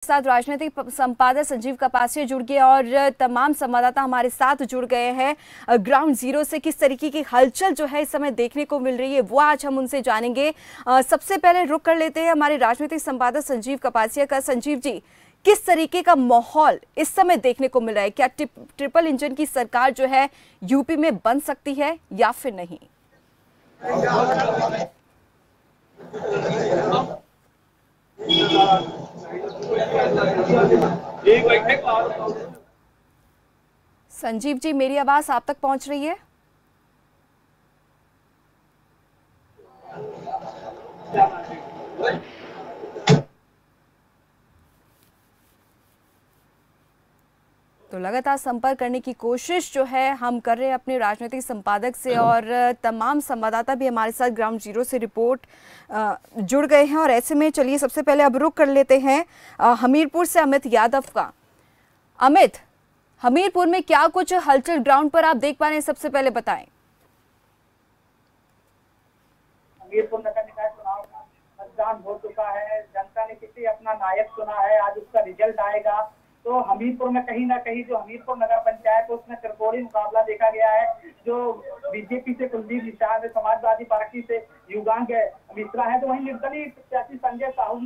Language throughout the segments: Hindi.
साथ राजनीतिक संपादक संजीव कपासिया जुड़ गए और तमाम संवाददाता हमारे साथ जुड़ गए हैं ग्राउंड जीरो से। किस तरीके की हलचल जो है इस समय देखने को मिल रही है वो आज हम उनसे जानेंगे। सबसे पहले रुक कर लेते हैं हमारे राजनीतिक संपादक संजीव कपासिया का। संजीव जी, किस तरीके का माहौल इस समय देखने को मिल रहा है? क्या ट्रिपल इंजन की सरकार जो है यूपी में बन सकती है या फिर नहीं? संजीव जी, मेरी आवाज आप तक पहुंच रही है? तो लगातार संपर्क करने की कोशिश जो है हम कर रहे हैं अपने राजनीतिक संपादक से, और तमाम संवाददाता भी हमारे साथ ग्राउंड जीरो से रिपोर्ट जुड़ गए हैं। और ऐसे में चलिए सबसे पहले अब रुक कर लेते हैं हमीरपुर से अमित यादव का। अमित, हमीरपुर में क्या कुछ हलचल ग्राउंड पर आप देख पा रहे हैं, सबसे पहले बताएं। हमीरपुर नगर निकाय चुनाव का मतदान हो चुका है। जनता ने किसी अपना नायक चुना है, आज उसका रिजल्ट आएगा। तो हमीरपुर में कहीं ना कहीं जो हमीरपुर नगर पंचायत है उसमें त्रिकोणीय मुकाबला देखा गया है। जो बीजेपी से कुलदीप निषाद है, समाजवादी पार्टी से युगांग मिश्रा है, तो वहीं निर्दलीय प्रत्याशी संजय साहू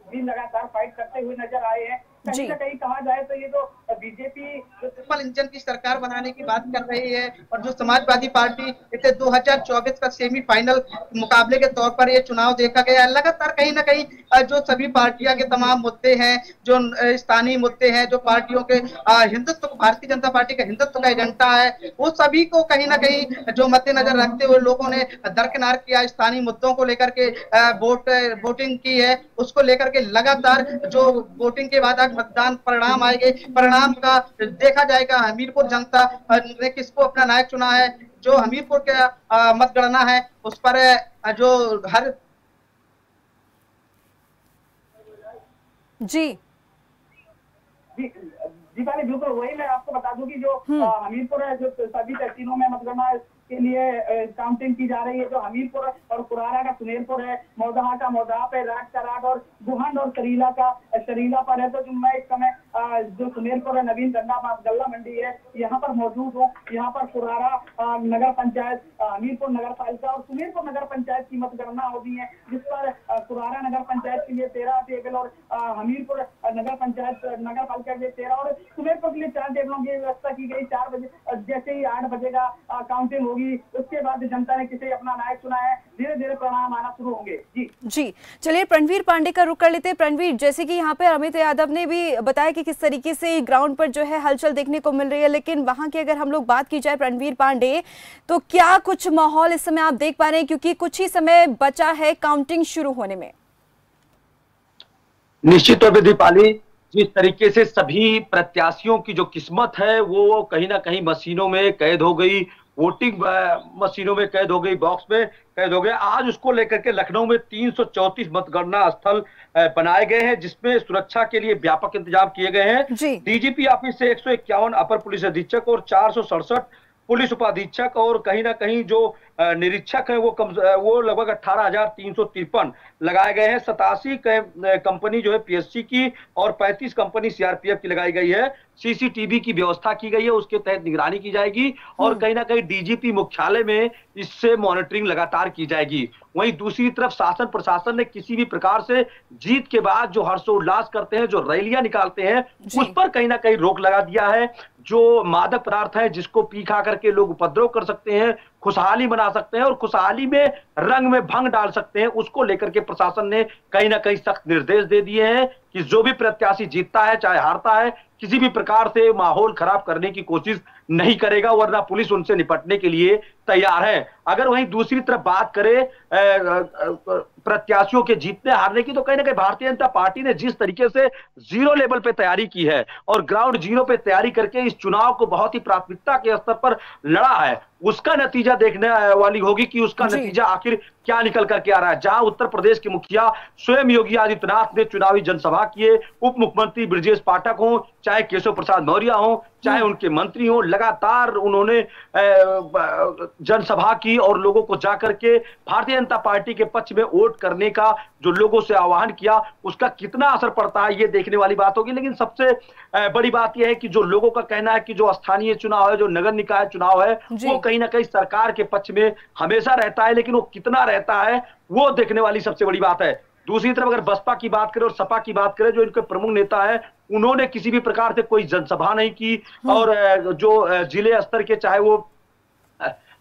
भी लगातार फाइट करते हुए नजर आए हैं। कहीं ना कहीं कहा जाए तो ये जो बीजेपी जो ट्रिपल इंजन की सरकार बनाने की बात कर रही है और जो समाजवादी पार्टी इसे 2024 का सेमीफाइनल मुकाबले के तौर पर ये चुनाव देखा गया है। लगातार कहीं ना कहीं जो सभी पार्टियां के तमाम मुद्दे हैं, जो स्थानीय मुद्दे हैं, जो पार्टियों के हिंदुत्व, भारतीय जनता पार्टी का हिंदुत्व का एजेंडा है, वो सभी को कहीं ना कहीं जो मद्देनजर रखते हुए लोगों ने दरकिनार किया। स्थानीय मुद्दों को लेकर के वोटिंग की है, उसको लेकर के लगातार जो वोटिंग के बाद मतदान परिणाम आएंगे, परिणाम का देखा जाएगा हमीरपुर जनता ने किसको अपना नायक चुना है। जो हमीरपुर का मतगणना है उस पर जो हर जी दीपाली, बिल्कुल वही मैं आपको बता दूं कि जो हमीरपुर है, जो सभी तहसीलों में मतगणना के लिए काउंटिंग की जा रही है। जो हमीरपुर और कुरारा का सुनेरपुर है, मौदहा का मौदहा पे, राट का राट और गुहंड और सरीला का सरीला पर है। तो जो मैं इस समय जो सुनेरपुर है, नवीन गल्ला मंडी है, यहाँ पर मौजूद हूँ। यहाँ पर कुरारा नगर पंचायत, हमीरपुर नगर पालिका और सुमेरपुर नगर पंचायत की मतगणना होगी है, जिस पर कुरारा नगर पंचायत के लिए 13 टेबल और हमीरपुर नगर पंचायत नगर पालिका के लिए 13 और सुमेरपुर के लिए 4 टेबलों की व्यवस्था की गई। 4 बजे जैसे ही 8 बजेगा काउंटिंग होगी, उसके बाद जनता ने किसे अपना नायक चुना है, धीरे धीरे परिणाम आना शुरू होंगे। जी चलिए रणवीर पांडे का रुख कर लेते हैं। रणवीर, जैसे कि यहाँ पे अमित यादव ने भी बताया कि किस तरीके से ग्राउंड पर जो है हलचल देखने को मिल रही है, लेकिन वहां की अगर हम लोग बात की जाए रणवीर पांडे, तो क्या कुछ माहौल इस समय आप देख पा रहे हैं, क्योंकि कुछ ही समय बचा है काउंटिंग शुरू होने में? निश्चित तौर पर दीपाली, जिस तरीके से सभी प्रत्याशियों की जो किस्मत है वो कहीं ना कहीं मशीनों में कैद हो गई, वोटिंग मशीनों में कैद हो गई, बॉक्स में कैद हो गए। आज उसको लेकर के लखनऊ में 334 मतगणना स्थल बनाए गए हैं, जिसमें सुरक्षा के लिए व्यापक इंतजाम किए गए हैं। डीजीपी ऑफिस से 151 अपर पुलिस अधीक्षक और 467 पुलिस उपाधीक्षक और कहीं ना कहीं जो निरीक्षक है वो लगभग 18,353 लगाए गए हैं। 87 कंपनी जो है पीएससी की और 35 कंपनी सीआरपीएफ की लगाई गई है। सीसीटीवी की व्यवस्था की गई है, उसके तहत निगरानी की जाएगी और कहीं ना कहीं डीजीपी मुख्यालय में इससे मॉनिटरिंग लगातार की जाएगी। वहीं दूसरी तरफ शासन प्रशासन ने किसी भी प्रकार से जीत के बाद जो हर्षोल्लास करते हैं, जो रैलियां निकालते हैं, उस पर कहीं ना कहीं रोक लगा दिया है। जो मादक पदार्थ है जिसको पी खा करके लोग उपद्रव कर सकते हैं, खुशहाली बना सकते हैं और खुशहाली में रंग में भंग डाल सकते हैं, उसको लेकर के प्रशासन ने कहीं ना कहीं सख्त निर्देश दे दिए हैं कि जो भी प्रत्याशी जीतता है चाहे हारता है, किसी भी प्रकार से माहौल खराब करने की कोशिश नहीं करेगा, वरना पुलिस उनसे निपटने के लिए तैयार है। अगर वहीं दूसरी तरफ बात करें प्रत्याशियों के जीतने हारने की, तो कहीं ना कहीं भारतीय जनता पार्टी ने जिस तरीके से जीरो लेवल पे तैयारी की है और ग्राउंड जीरो पे तैयारी करके इस चुनाव को बहुत ही प्राथमिकता के स्तर पर लड़ा है, उसका नतीजा देखने वाली होगी कि उसका नतीजा आखिर क्या निकल करके आ रहा है। जहां उत्तर प्रदेश के मुखिया स्वयं योगी आदित्यनाथ ने चुनावी जनसभा किए, उप मुख्यमंत्री ब्रजेश पाठक हो, चाहे केशव प्रसाद मौर्य हो, चाहे उनके मंत्री हो, लगातार उन्होंने जनसभा की और लोगों को जाकर के भारतीय जनता पार्टी के पक्ष में वोट करने का जो लोगों से आह्वान किया, उसका कितना असर पड़ता है ये देखने वाली बात होगी। लेकिन सबसे बड़ी बात यह है कि जो लोगों का कहना है कि जो स्थानीय चुनाव है, जो नगर निकाय चुनाव है, वो कहीं ना कहीं सरकार के पक्ष में हमेशा रहता है, लेकिन वो कितना रहता है वो देखने वाली सबसे बड़ी बात है। दूसरी तरफ अगर बसपा की बात करें और सपा की बात करें, जो इनके प्रमुख नेता है, उन्होंने किसी भी प्रकार से कोई जनसभा नहीं की और जो जिले स्तर के चाहे वो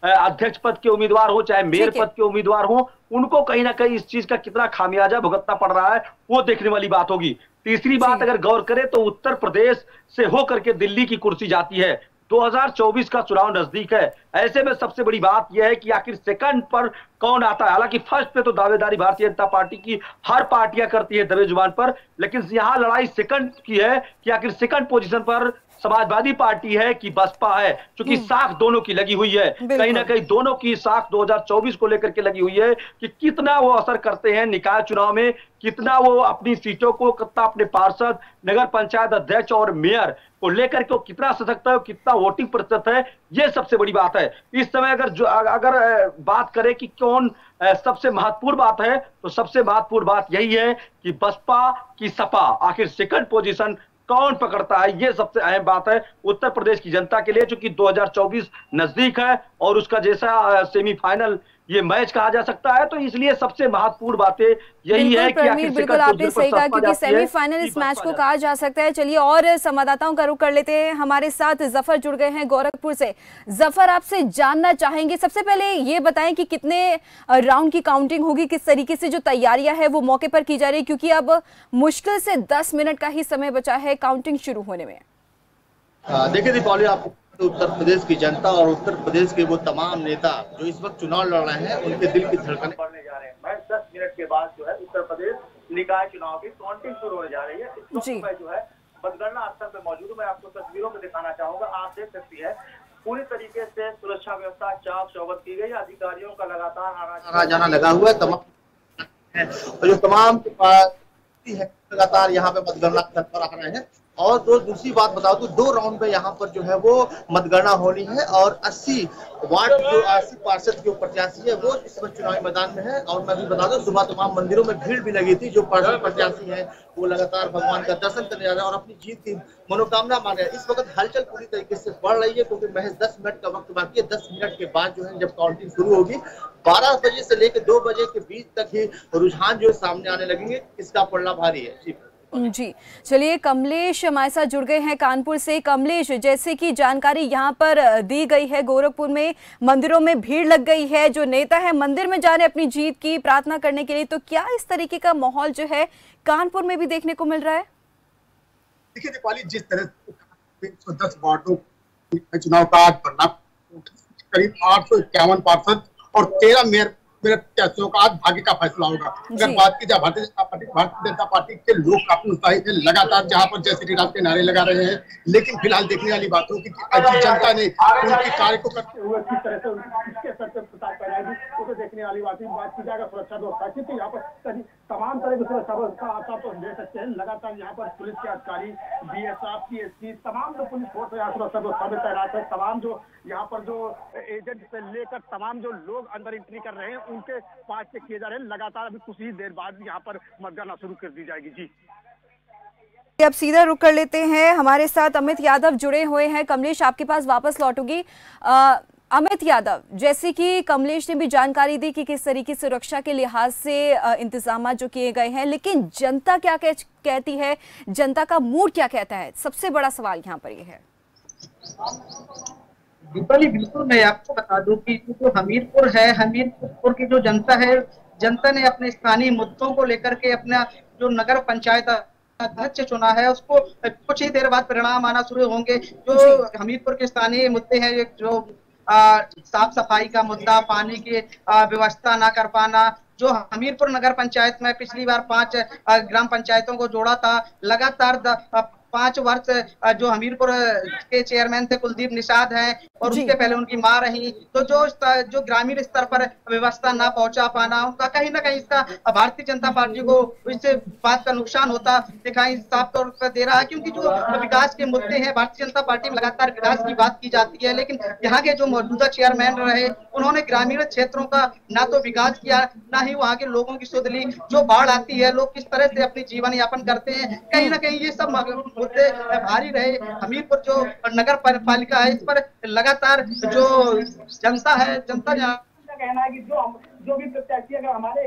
अध्यक्ष पद के उम्मीदवार हो, चाहे मेयर पद के उम्मीदवार हो, उनको कहीं ना कहीं इस चीज का कितना खामियाजा भुगतना पड़ रहा है वो देखने वाली बात होगी। तीसरी बात अगर गौर करें तो उत्तर प्रदेश से होकर के दिल्ली की कुर्सी जाती है। 2024 का चुनाव नजदीक है, ऐसे में सबसे बड़ी बात यह है कि आखिर सेकंड पर कौन आता है। हालांकि फर्स्ट पे तो दावेदारी भारतीय जनता पार्टी की हर पार्टियां करती है दबे जुबान पर, लेकिन यहां लड़ाई सेकंड की है कि आखिर सेकंड पोजीशन पर समाजवादी पार्टी है कि बसपा है, क्योंकि साख दोनों की लगी हुई है। कहीं ना कहीं दोनों की साख 2024 को लेकर के लगी हुई है कि कितना वो असर करते हैं निकाय चुनाव में, कितना वो अपनी सीटों को, कितना अपने पार्षद, नगर पंचायत अध्यक्ष और मेयर को लेकर के कितना सशक्त है, कितना वोटिंग प्रतिशत है, ये सबसे बड़ी बात है। इस समय अगर बात करें कि कौन सबसे महत्वपूर्ण बात है, तो सबसे महत्वपूर्ण बात यही है कि बसपा की सपा आखिर सेकंड पोजीशन कौन पकड़ता है, ये सबसे अहम बात है उत्तर प्रदेश की जनता के लिए, क्योंकि 2024 नजदीक है और उसका जैसा सेमीफाइनल ये मैच कहा जा सकता है। तो इसलिए सबसे महत्वपूर्ण बातें यही है कि आखिर बिल्कुल आपने सही कहा, क्योंकि सेमीफाइनल इस मैच को कहा जा सकता है। चलिए और संवाददाताओं का रुख कर लेते हैं, हमारे साथ जफर जुड़ गए हैं गोरखपुर से। जफर, आपसे जानना चाहेंगे, सबसे पहले ये बताएं कि कितने राउंड की काउंटिंग होगी, किस तरीके से जो तैयारियां है वो मौके पर की जा रही है, क्योंकि अब मुश्किल से 10 मिनट का ही समय बचा है काउंटिंग शुरू होने में। देखिए दीपावली, आपको उत्तर प्रदेश की जनता और उत्तर प्रदेश के वो तमाम नेता जो इस वक्त चुनाव लड़ रहे हैं, उनके दिल की धड़कनें बढ़ने जा रहे हैं। मैं 10 मिनट के बाद जो है उत्तर प्रदेश निकाय चुनाव की काउंटिंग शुरू होने जा रही है। इस वक्त मैं जो है मतगणना स्थल पे मौजूद हूं। मैं आपको तस्वीरों में दिखाना चाहूंगा। आप देख सकती है पूरी तरीके से सुरक्षा व्यवस्था चाक चौबंद की गई। अधिकारियों का लगातार आना जाना लगा हुआ है। जो तमाम लगातार यहाँ पे मतगणना स्थल पर आ रहे हैं। और दूसरी बात बताओ तो 2 राउंड में यहाँ पर जो है वो मतगणना होनी है और 80 वार्ड जो 80 पार्षद जो प्रत्याशी है वो इस समय चुनावी मैदान में है। और मैं भी बता दूं, सुबह तमाम मंदिरों में भीड़ भी लगी थी। जो पार्षद प्रत्याशी है वो लगातार भगवान का दर्शन करने जा रहे हैं और अपनी जीत की मनोकामना मान रहे हैं। इस वक्त हलचल पूरी तरीके से बढ़ रही है, क्योंकि महज 10 मिनट का वक्त बाकी है। 10 मिनट के बाद जो है जब काउंटिंग शुरू होगी, 12 बजे से लेकर 2 बजे के बीच तक ही रुझान जो सामने आने लगेंगे। इसका पड़ना भारी है जी। चलिए, कमलेश हमारे साथ जुड़ गए हैं कानपुर से। कमलेश, जैसे कि जानकारी यहाँ पर दी गई है, गोरखपुर में मंदिरों में भीड़ लग गई है, जो नेता है मंदिर में जा रहे अपनी जीत की प्रार्थना करने के लिए, तो क्या इस तरीके का माहौल जो है कानपुर में भी देखने को मिल रहा है? देखिए दीपाली, जिस तरह से 110 वार्डों चुनाव का आज परिणाम, करीब 851 पार्षद और 13 मेयर प्रत्याशियों का आज भाग्य का फैसला होगा। अगर बात की जाए भारतीय जनता पार्टी के लोग काफी उत्साहित है, लगातार जहां पर जय श्री राम के नारे लगा रहे हैं। लेकिन फिलहाल देखने वाली बात होगी कि आज जनता ने उनके कार्य को करते हुए किस तरह से किसके सर पे प्रताप फैलाएगी, उसे देखने वाली बात है। बात की जाएगा सुरक्षा व्यवस्था की, तो यहाँ पर तमाम तरह की सुरक्षा व्यवस्था आप तो देख सकते हैं। लगातार यहाँ पर पुलिस के अधिकारी, बीएसएफ, पीएससी, तमाम जो पुलिस फोर्स यहाँ सुरक्षा व्यवस्था में तैनात है। तमाम जो यहाँ पर जो एजेंट से लेकर तमाम जो लोग अंदर एंट्री कर रहे हैं, उनके पास चेक किए जा रहे हैं। लगातार अभी कुछ ही देर बाद यहाँ पर मतगणना शुरू कर दी जाएगी। जी, अब सीधा रुक कर लेते हैं, हमारे साथ अमित यादव जुड़े हुए हैं। कमलेश, आपके पास वापस लौटूंगी। अमित यादव, जैसे कि कमलेश ने भी जानकारी दी कि किस तरीके से सुरक्षा के लिहाज से इंतजाम जो किए गए हैं, लेकिन जनता क्या कहती है, जनता का मूड क्या कहता है, सबसे बड़ा सवाल यहाँ पर ये है। दीपाली, बिल्कुल मैं आपको बता दूं कि जो हमीरपुर है, हमीरपुर की जो जनता है, जनता ने अपने स्थानीय मुद्दों को लेकर के अपना जो नगर पंचायत अध्यक्ष चुना है, उसको कुछ ही देर बाद परिणाम आना शुरू होंगे। जो हमीरपुर के स्थानीय मुद्दे हैं, जो साफ सफाई का मुद्दा, पानी की व्यवस्था ना कर पाना, जो हमीरपुर नगर पंचायत में पिछली बार 5 ग्राम पंचायतों को जोड़ा था, लगातार 5 वर्ष जो हमीरपुर के चेयरमैन थे कुलदीप निषाद हैं, और उसके पहले उनकी मां रही। तो जो ग्रामीण स्तर पर व्यवस्था ना पहुंचा पाना, उनका कहीं ना कहीं इसका भारतीय जनता पार्टी को इससे बात का नुकसान होता दिखाई साफ तौर पर दे रहा है। क्योंकि जो विकास के मुद्दे हैं, भारतीय जनता पार्टी में लगातार विकास की बात की जाती है, लेकिन यहाँ के जो मौजूदा चेयरमैन रहे, उन्होंने ग्रामीण क्षेत्रों का ना तो विकास किया, ना ही वहाँ के लोगों की सुध ली। जो बाढ़ आती है, लोग किस तरह से अपनी जीवन यापन करते हैं, कहीं ना कहीं ये सब मुद्दे भारी रहे। हमीरपुर जो नगर पालिका है, इस पर लगातार जो जनता है, जनता कहना है कि जो भी प्रत्याशी अगर हमारे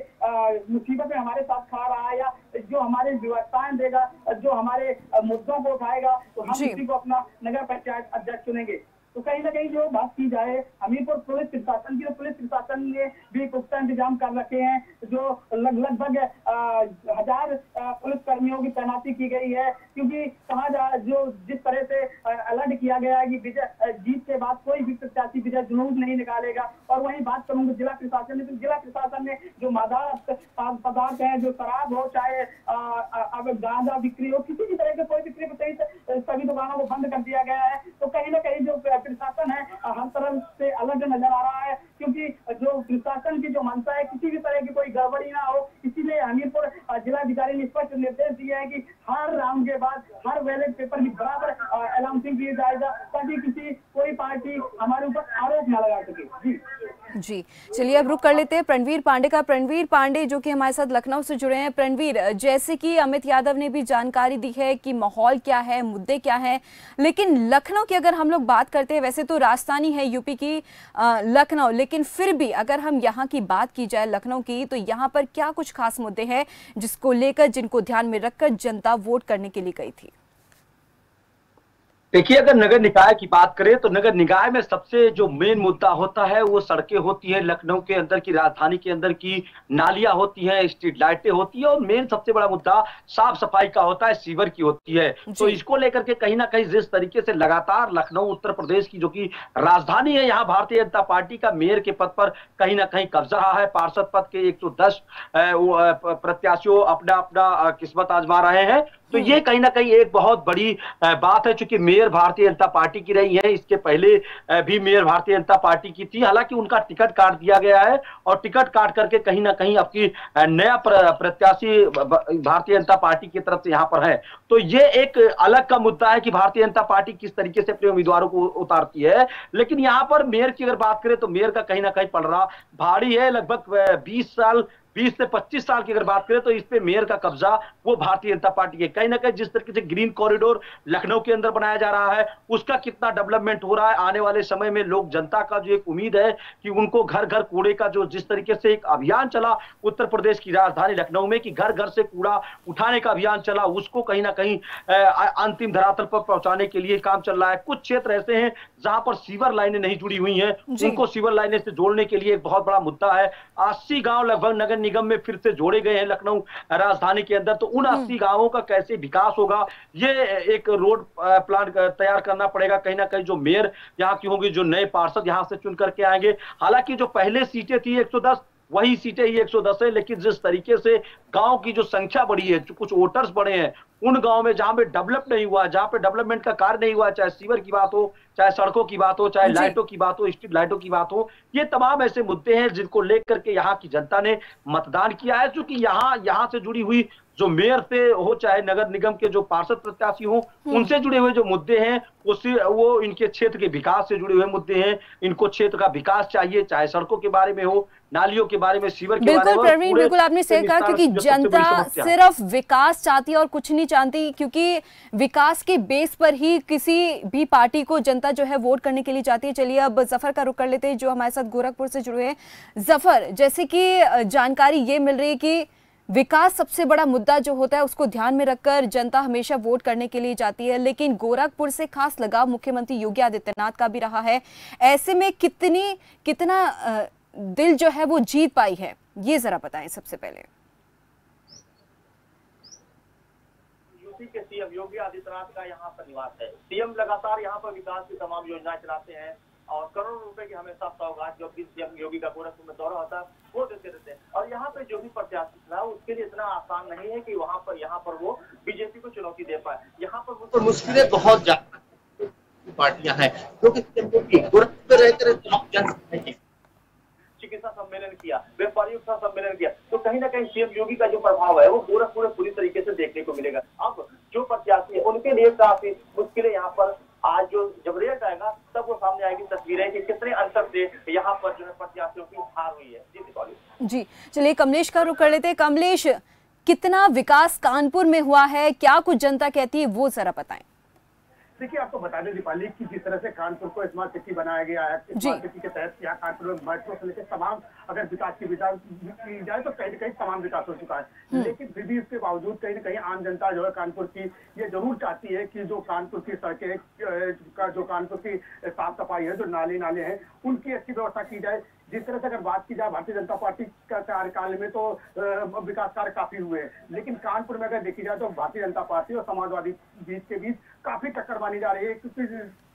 मुसीबत में हमारे साथ खा रहा है, या जो हमारे व्यवस्थाएं देगा, जो हमारे मुद्दों को उठाएगा, तो हम किसी को अपना नगर पंचायत अध्यक्ष चुनेंगे। तो कहीं ना कहीं जो बात की जाए हमीरपुर पुलिस प्रशासन की, तो पुलिस प्रशासन ने भी पुख्ता इंतजाम कर रखे हैं। जो लगभग 1000 पुलिस कर्मियों की तैनाती की गई है, क्योंकि कहा जा जो जिस तरह से अलर्ट किया गया है कि विजय जीत के बाद कोई भी प्रत्याशी विजय जुलूस नहीं निकालेगा। और वहीं बात करूंगा जिला प्रशासन ने, तो जिला प्रशासन ने जो मादक पदार्थ है, जो शराब हो, चाहे अब गांजा बिक्री हो, किसी भी तरह के कोई बिक्री सहित सभी दुकानों को बंद कर दिया गया है। तो कहीं ना कहीं जो प्रशासन है हर तरफ से अलग नजर आ रहा है, क्योंकि जो प्रशासन की जो मंशा है किसी भी तरह की कोई गड़बड़ी ना हो। इसीलिए हमीरपुर जिलाधिकारी ने स्पष्ट निर्देश दिया है कि हर राउंड के बाद हर बैलेट पेपर की बराबर अनाउंसिंग किया जाएगा, ताकि कोई पार्टी हमारे ऊपर आरोप न लगा सके। जी चलिए अब रुक कर लेते हैं प्रणवीर पांडे का। प्रणवीर पांडे जो कि हमारे साथ लखनऊ से जुड़े हैं। प्रणवीर, जैसे कि अमित यादव ने भी जानकारी दी है कि माहौल क्या है, मुद्दे क्या हैं, लेकिन लखनऊ की अगर हम लोग बात करते हैं, वैसे तो राजधानी है यूपी की लखनऊ, लेकिन फिर भी अगर हम यहाँ की बात की जाए लखनऊ की, तो यहाँ पर क्या कुछ खास मुद्दे हैं जिसको लेकर, जिनको ध्यान में रखकर जनता वोट करने के लिए गई थी? देखिए, अगर नगर निकाय की बात करें तो नगर निकाय में सबसे जो मेन मुद्दा होता है वो सड़कें होती है। लखनऊ के अंदर की, राजधानी के अंदर की नालियां होती हैं, स्ट्रीट लाइटें होती है, और मेन सबसे बड़ा मुद्दा साफ सफाई का होता है, सीवर की होती है। तो इसको लेकर के कहीं ना कहीं जिस तरीके से लगातार लखनऊ उत्तर प्रदेश की जो कि राजधानी है, यहाँ भारतीय जनता पार्टी का मेयर के पद पर कहीं ना कहीं कब्जा रहा है। पार्षद पद के 110 प्रत्याशियों अपना अपना किस्मत आजमा रहे हैं। तो ये कहीं ना कहीं एक बहुत बड़ी बात है, चूंकि मेयर भारतीय जनता पार्टी की रही है। इसके पहले भी मेयर भारतीय जनता पार्टी की थी, हालांकि उनका टिकट काट दिया गया है, और टिकट काट करके कहीं ना कहीं आपकी नया प्रत्याशी भारतीय जनता पार्टी की तरफ से यहाँ पर है। तो ये एक अलग का मुद्दा है कि भारतीय जनता पार्टी किस तरीके से अपने उम्मीदवारों को उतारती है। लेकिन यहाँ पर मेयर की अगर बात करें तो मेयर का कहीं ना कहीं पलड़ा भारी है। लगभग 20 से 25 साल की अगर बात करें तो इस पे मेयर का कब्जा वो भारतीय जनता पार्टी है। कहीं ना कहीं जिस तरीके से ग्रीन कॉरिडोर लखनऊ के अंदर बनाया जा रहा है, उसका कितना डेवलपमेंट हो रहा है, आने वाले समय में लोग, जनता का जो एक उम्मीद है कि उनको घर घर कूड़े का जो जिस तरीके से एक अभियान चला उत्तर प्रदेश की राजधानी लखनऊ में, कि घर घर से कूड़ा उठाने का अभियान चला, उसको कहीं ना कहीं अंतिम धरातल पर पहुंचाने के लिए काम चल रहा है। कुछ क्षेत्र ऐसे हैं जहां पर सीवर लाइनें नहीं जुड़ी हुई हैं, उनको सीवर लाइनें से जोड़ने के लिए एक बहुत बड़ा मुद्दा है। 80 गांव लगभग नगर निगम में फिर से जोड़े गए हैं लखनऊ राजधानी के अंदर। तो उन 80 गांवों का कैसे विकास होगा, ये एक रोड प्लान तैयार करना पड़ेगा। कहीं ना कहीं जो मेयर यहाँ की होंगी, जो नए पार्षद यहाँ से चुन करके आएंगे, हालांकि जो पहले सीटें थी 110, वही सीटें ही 110 है, लेकिन जिस तरीके से गांव की जो संख्या बढ़ी है, जो कुछ वोटर्स बढ़े हैं, उन गांव में जहां पे डेवलप नहीं हुआ, जहां पे डेवलपमेंट का कार्य नहीं हुआ, चाहे सीवर की बात हो, चाहे सड़कों की बात हो, चाहे लाइटों की बात हो, स्ट्रीट लाइटों की बात हो, ये तमाम ऐसे मुद्दे हैं जिनको लेकर के यहाँ की जनता ने मतदान किया है। क्योंकि यहाँ से जुड़ी हुई जो मेयर से हो, चाहे नगर निगम के जो पार्षद प्रत्याशी हो, उनसे जुड़े हुए जो मुद्दे हैं वो इनके क्षेत्र के विकास से जुड़े हुए मुद्दे हैं। इनको क्षेत्र का विकास चाहिए, चाहे सड़कों के बारे में हो, नालियों के बारे में, सीवर के बारे में। बिल्कुल प्रवीण, बिल्कुल आपने सही कहा, क्योंकि जनता सिर्फ विकास चाहती है और कुछ नहीं जानती, क्योंकि विकास के बेस पर ही किसी भी पार्टी को जनता जो है वोट करने के लिए चाहती है। चलिए अब जफर का रुख कर लेते हैं जो हमारे साथ गोरखपुर से जुड़े हैं। जफर, जैसे कि जानकारी ये मिल रही है कि विकास सबसे बड़ा मुद्दा जो होता है उसको ध्यान में रखकर जनता हमेशा वोट करने के लिए जाती है, लेकिन गोरखपुर से खास लगाव मुख्यमंत्री योगी आदित्यनाथ का भी रहा है। ऐसे में कितना दिल जो है वो जीत पाई है, ये जरा बताएं सबसे पहले। यूपी के सीएम योगी आदित्यनाथ का यहाँ पर निवास है। सीएम लगातार यहाँ पर विकास की तमाम योजनाएं चलाते हैं। और करोड़ों रुपए की हमेशा सौगात जो भी सीएम योगी का गोरखपुर में दौरा होता है वो देते रहते हैं। और यहाँ पे जो भी प्रत्याशी था उसके लिए इतना आसान नहीं है कि यहाँ पर वो बीजेपी को चुनौती दे पाए। यहाँ पर मुश्किलें बहुत ज्यादा पार्टियां हैं जो कि गोरखपुर में रहकर चिकित्सा सम्मेलन किया, व्यापारियों का सम्मेलन किया, तो कहीं ना कहीं सीएम योगी का जो प्रभाव है वो गोरखपुर में पूरी तरीके से देखने को मिलेगा। अब जो प्रत्याशी है उनके लिए काफी मुश्किलें यहाँ पर आज जब रिजल्ट आएगा तब वो सामने आएगी तस्वीरें कि कितने अंतर से यहाँ पर जो है प्रत्याशियों की हार हुई है। जी दीपावली जी, चलिए कमलेश का रुख कर लेते हैं। कमलेश, कितना विकास कानपुर में हुआ है, क्या कुछ जनता कहती है, वो जरा बताएं। देखिए, आपको बता दें दीपाली कि जिस तरह से कानपुर को स्मार्ट सिटी बनाया गया है, स्मार्ट सिटी के तहत यहाँ कानपुर में मेट्रो से लेकर तमाम अगर विकास की जाए तो कहीं न कहीं तमाम विकास हो चुका है। लेकिन फिर भी इसके बावजूद कहीं न कहीं आम जनता जो है कानपुर की ये जरूर चाहती है कि जो कानपुर की सड़कें का जो कानपुर की साफ सफाई है, जो नाले हैं, उनकी अच्छी व्यवस्था की जाए। जिस तरह से अगर बात की जाए भारतीय जनता पार्टी का कार्यकाल में तो विकास कार्य काफी हुए हैं, लेकिन कानपुर में अगर देखी जाए तो भारतीय जनता पार्टी और समाजवादी के बीच काफी टक्कर मानी जा रही है, क्योंकि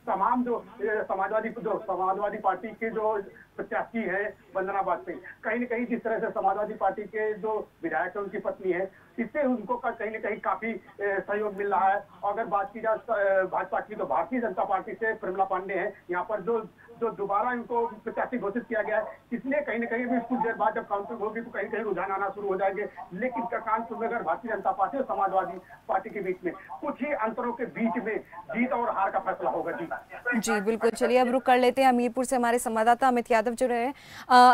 तमाम जो समाजवादी पार्टी के जो प्रत्याशी है वंदना वाजपेयी, कहीं न कहीं जिस तरह से समाजवादी पार्टी के जो विधायक है उनकी पत्नी है, इससे उनको कहीं न कहीं काफी सहयोग मिल रहा है। और अगर बात की जाए भाजपा की तो भारतीय जनता पार्टी से प्रमिला पांडे हैं यहाँ पर जो दोबारा इनको प्रत्याशी घोषित किया गया है, इसलिए कहीं न कहीं भी कुछ देर बाद जब काउंटिंग होगी तो कहीं रुझान आना शुरू हो जाएंगे। लेकिन कानपुर में अगर भारतीय जनता पार्टी और समाजवादी पार्टी के बीच में कुछ ही अंतरों के बीच में जीत और हार का फैसला होगा। जी बिल्कुल, चलिए अब रुक कर लेते हैं। हमीरपुर से हमारे संवाददाता अमित यादव जुड़े हैं।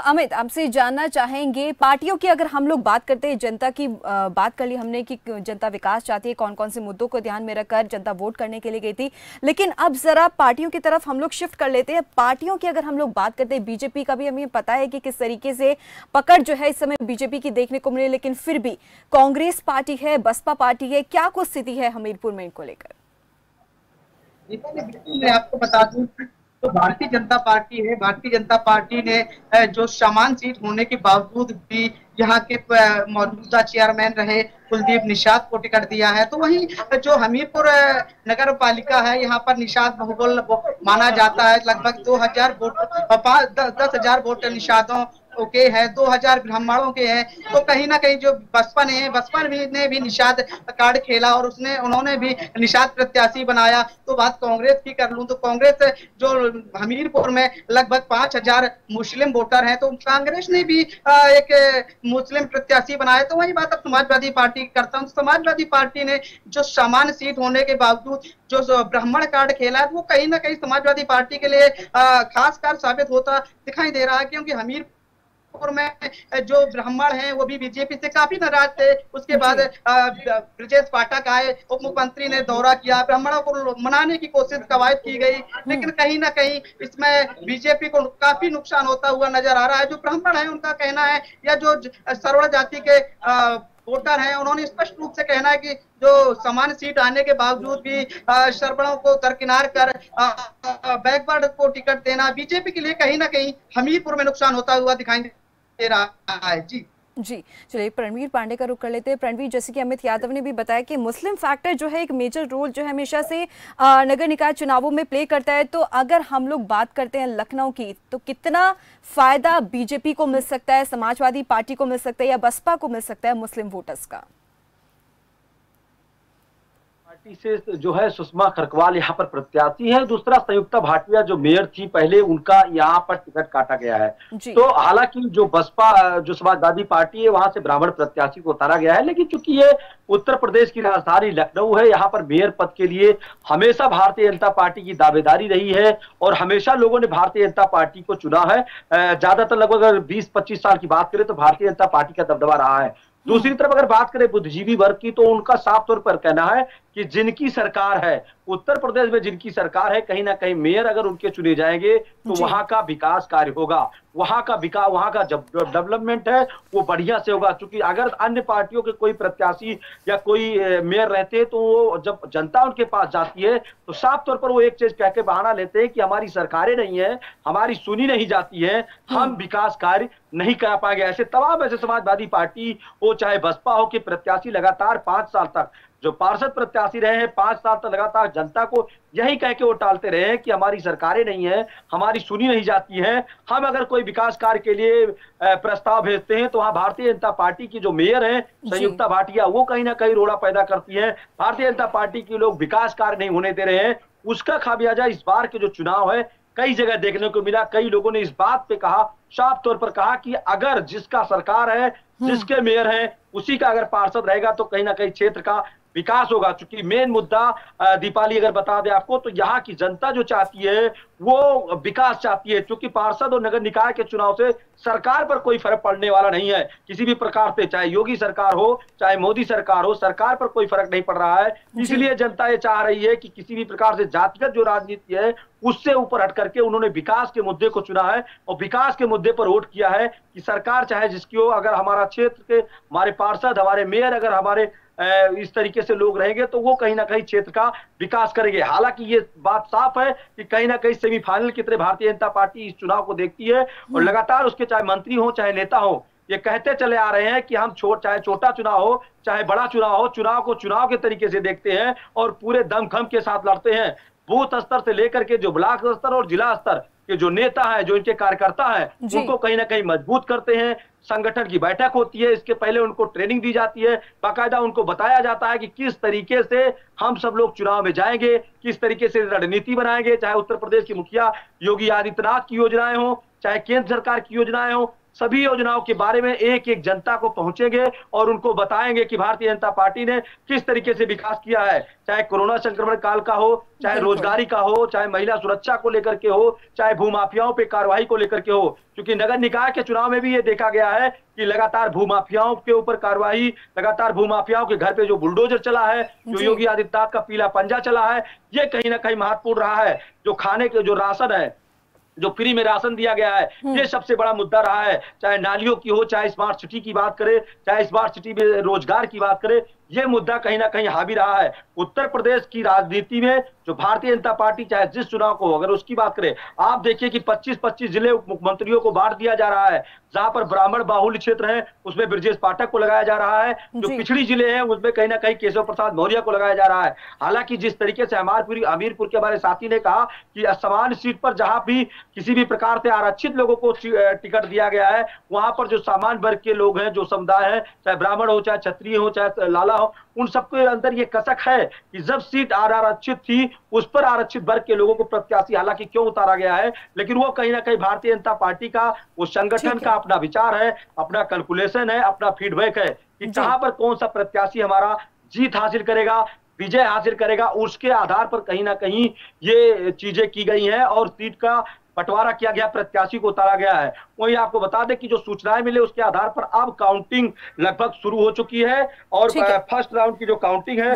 अमित, आपसे जानना चाहेंगे, पार्टियों की अगर हम लोग बात करते हैं, जनता की बात कर ली हमने कि जनता विकास चाहती है, कौन कौन से मुद्दों को ध्यान में रखकर जनता वोट करने के लिए गई थी, लेकिन अब जरा पार्टियों की तरफ हम लोग शिफ्ट कर लेते हैं। पार्टियों की अगर हम लोग बात करते हैं, बीजेपी का भी हमें पता है कि किस तरीके से पकड़ जो है इस समय बीजेपी की देखने को मिले, लेकिन फिर भी कांग्रेस पार्टी है, बसपा पार्टी है, क्या कुछ स्थिति है हमीरपुर में इनको लेकर? मैं आपको बता दूं तो भारतीय जनता पार्टी है, भारतीय जनता पार्टी ने जो समान सीट होने के बावजूद भी यहाँ के मौजूदा चेयरमैन रहे कुलदीप निषाद को टिकट दिया है। तो वहीं जो हमीरपुर नगर पालिका है, यहाँ पर निषाद बहुबल माना जाता है। लगभग 2000 वोट 10,000 वोट निषादों के है, 2000 ब्राह्मणों के हैं। तो कहीं ना कहीं जो बसपा ने भी निषाद कार्ड खेला और उन्होंने भी निषाद प्रत्याशी बनाया। तो बात कांग्रेस की कर लूं तो कांग्रेस जो हमीरपुर में लगभग 5000 मुस्लिम वोटर हैं, तो कांग्रेस ने भी एक मुस्लिम प्रत्याशी बनाया। तो वही बात अब समाजवादी पार्टी की करता हूँ। समाजवादी पार्टी ने जो समान सीट होने के बावजूद जो ब्राह्मण कार्ड खेला है, वो कहीं ना कहीं समाजवादी पार्टी के लिए खास कार साबित होता दिखाई दे रहा है, क्योंकि हमीरपुर में जो ब्राह्मण हैं वो भी बीजेपी से काफी नाराज थे। उसके बाद ब्रजेश पाठक आए, उप मुख्यमंत्री ने दौरा किया, ब्राह्मणों को मनाने की कोशिश कवायद की गई, लेकिन कहीं ना कहीं इसमें बीजेपी को काफी नुकसान होता हुआ नजर आ रहा है। जो ब्राह्मण है उनका कहना है, या जो सवर्ण जाति के वोटर हैं, उन्होंने स्पष्ट रूप से कहना है कि जो समान सीट आने के बावजूद भी सवर्णों को दरकिनार कर बैकवर्ड को टिकट देना बीजेपी के लिए कहीं ना कहीं हमीरपुर में नुकसान होता हुआ दिखाई दे रहा है। जी, चलिए प्रणवीर पांडे का रुख कर लेते हैं। प्रणवीर, जैसे कि अमित यादव ने भी बताया कि मुस्लिम फैक्टर जो है एक मेजर रोल जो है हमेशा से नगर निकाय चुनावों में प्ले करता है। तो अगर हम लोग बात करते हैं लखनऊ की, तो कितना फायदा बीजेपी को मिल सकता है, समाजवादी पार्टी को मिल सकता है, या बसपा को मिल सकता है मुस्लिम वोटर्स का? पार्टी से जो है सुषमा खरकवाल यहाँ पर प्रत्याशी है, दूसरा संयुक्ता भाटिया जो मेयर थी पहले, उनका यहाँ पर टिकट काटा गया है। तो हालांकि जो बसपा जो समाजवादी पार्टी है वहां से ब्राह्मण प्रत्याशी को उतारा गया है, लेकिन चूंकि ये उत्तर प्रदेश की राजधानी लखनऊ है, यहाँ पर मेयर पद के लिए हमेशा भारतीय जनता पार्टी की दावेदारी रही है और हमेशा लोगों ने भारतीय जनता पार्टी को चुना है। ज्यादातर लगभग अगर 20-25 साल की बात करें तो भारतीय जनता पार्टी का दबदबा रहा है। दूसरी तरफ अगर बात करें बुद्धिजीवी वर्ग की, तो उनका साफ तौर पर कहना है कि जिनकी सरकार है उत्तर प्रदेश में, जिनकी सरकार है, कहीं ना कहीं मेयर अगर उनके चुने जाएंगे तो वहां का विकास कार्य होगा, वहां का डेवलपमेंट है वो बढ़िया से होगा। क्योंकि अगर अन्य पार्टियों के कोई प्रत्याशी या कोई मेयर रहते तो वो जब जनता उनके पास जाती है तो साफ तौर पर वो एक चीज कह के बहाना लेते हैं कि हमारी सरकारें नहीं है, हमारी सुनी नहीं जाती है, हम विकास कार्य नहीं कर पाएंगे। ऐसे तमाम ऐसे समाजवादी पार्टी हो चाहे बसपा हो के प्रत्याशी लगातार 5 साल तक जो पार्षद प्रत्याशी रहे हैं 5 साल तक लगातार जनता को यही कह के वो टालते रहे हैं कि हमारी सरकारें नहीं है, हमारी सुनी नहीं जाती है। हम अगर कोई विकास कार्य के लिए प्रस्ताव भेजते हैं तो वहां भारतीय जनता पार्टी की जो मेयर है संयुक्ता भाटिया, वो कहीं ना कहीं रोड़ा पैदा करती है। भारतीय जनता पार्टी के लोग विकास कार्य नहीं होने दे रहे हैं। उसका खामियाजा इस बार के जो चुनाव है कई जगह देखने को मिला। कई लोगों ने इस बात पे कहा, साफ तौर पर कहा कि अगर जिसका सरकार है, जिसके मेयर है, उसी का अगर पार्षद रहेगा तो कहीं ना कहीं क्षेत्र का विकास होगा। क्योंकि मेन मुद्दा दीपाली अगर बता दें आपको तो यहाँ की जनता जो चाहती है वो विकास चाहती है। क्योंकि पार्षद और नगर निकाय के चुनाव से सरकार पर कोई फर्क पड़ने वाला नहीं है किसी भी प्रकार से, चाहे योगी सरकार हो चाहे मोदी सरकार हो, सरकार पर कोई फर्क नहीं पड़ रहा है। इसलिए जनता ये चाह रही है कि किसी भी प्रकार से जातिगत जो राजनीति है उससे ऊपर हट करके उन्होंने विकास के मुद्दे को चुना है और विकास के मुद्दे पर वोट किया है कि सरकार चाहे जिसकी हो, अगर हमारा क्षेत्र के हमारे पार्षद, हमारे मेयर, अगर हमारे इस तरीके से लोग रहेंगे तो वो कहीं ना कहीं क्षेत्र का विकास करेंगे। हालांकि ये बात साफ है कि कहीं ना कहीं सेमीफाइनल की तरह भारतीय जनता पार्टी इस चुनाव को देखती है और लगातार उसके चाहे मंत्री हो चाहे नेता हो ये कहते चले आ रहे हैं कि हम चाहे छोटा चुनाव हो चाहे बड़ा चुनाव हो, चुनाव को चुनाव के तरीके से देखते हैं और पूरे दमखम के साथ लड़ते हैं। बूथ स्तर से लेकर के जो ब्लॉक स्तर और जिला स्तर के जो नेता है, जो इनके कार्यकर्ता है, उनको कहीं ना कहीं मजबूत करते हैं। संगठन की बैठक होती है, इसके पहले उनको ट्रेनिंग दी जाती है, बाकायदा उनको बताया जाता है कि किस तरीके से हम सब लोग चुनाव में जाएंगे, किस तरीके से रणनीति बनाएंगे। चाहे उत्तर प्रदेश की मुखिया योगी आदित्यनाथ की योजनाएं हो, चाहे केंद्र सरकार की योजनाएं हो, सभी योजनाओं के बारे में एक एक जनता को पहुंचेंगे और उनको बताएंगे कि भारतीय जनता पार्टी ने किस तरीके से विकास किया है। चाहे कोरोना संक्रमण काल का हो, चाहे रोजगारी का हो, चाहे महिला सुरक्षा को लेकर के हो, चाहे भूमाफियाओं पे कार्रवाई को लेकर के हो। क्योंकि नगर निकाय के चुनाव में भी ये देखा गया है कि लगातार भूमाफियाओं के ऊपर कार्रवाई, लगातार भूमाफियाओं के घर पे जो बुलडोजर चला है, जो योगी आदित्यनाथ का पीला पंजा चला है, ये कहीं ना कहीं महत्वपूर्ण रहा है। जो खाने के जो राशन है, जो फ्री में राशन दिया गया है, ये सबसे बड़ा मुद्दा रहा है। चाहे नालियों की हो, चाहे स्मार्ट सिटी की बात करें, चाहे स्मार्ट सिटी में रोजगार की बात करें, ये मुद्दा कहीं ना कहीं हावी रहा है। उत्तर प्रदेश की राजनीति में जो भारतीय जनता पार्टी चाहे जिस चुनाव को, अगर उसकी बात करें, आप देखिए कि 25-25 जिले मुख्यमंत्रियों को बांट दिया जा रहा है। जहां पर ब्राह्मण बाहुल्य क्षेत्र है उसमें ब्रजेश पाठक को लगाया जा रहा है, जो पिछड़ी जिले हैं उसमें कहीं ना कहीं केशव प्रसाद मौर्य को लगाया जा रहा है। हालांकि जिस तरीके से हमीरपुर के हमारे साथी ने कहा कि असमान सीट पर जहां भी किसी भी प्रकार से आरक्षित लोगों को टिकट दिया गया है, वहां पर जो सामान्य वर्ग के लोग हैं, जो समुदाय है, चाहे ब्राह्मण हो, चाहे क्षत्रिय हो, चाहे लाला हो, उन सबके अंदर ये कसक है कि जब सीट आरक्षित थी उस पर आरक्षित वर्ग के लोगों को प्रत्याशी हालांकि क्यों उतारा गया है, लेकिन वो कहीं ना कहीं भारतीय जनता पार्टी का, वो संगठन का अपना विचार है, अपना कैलकुलेशन है, अपना फीडबैक है कि कहां पर कौन सा प्रत्याशी हमारा जीत हासिल करेगा, विजय हासिल करेगा। उसके आधार पर कहीं ना कहीं ये चीजें की गई हैं और सीट का बंटवारा किया गया, प्रत्याशी को उतारा गया है। वही आपको बता दें कि जो सूचनाएं मिले उसके आधार पर अब काउंटिंग लगभग शुरू हो चुकी है और फर्स्ट राउंड की जो काउंटिंग है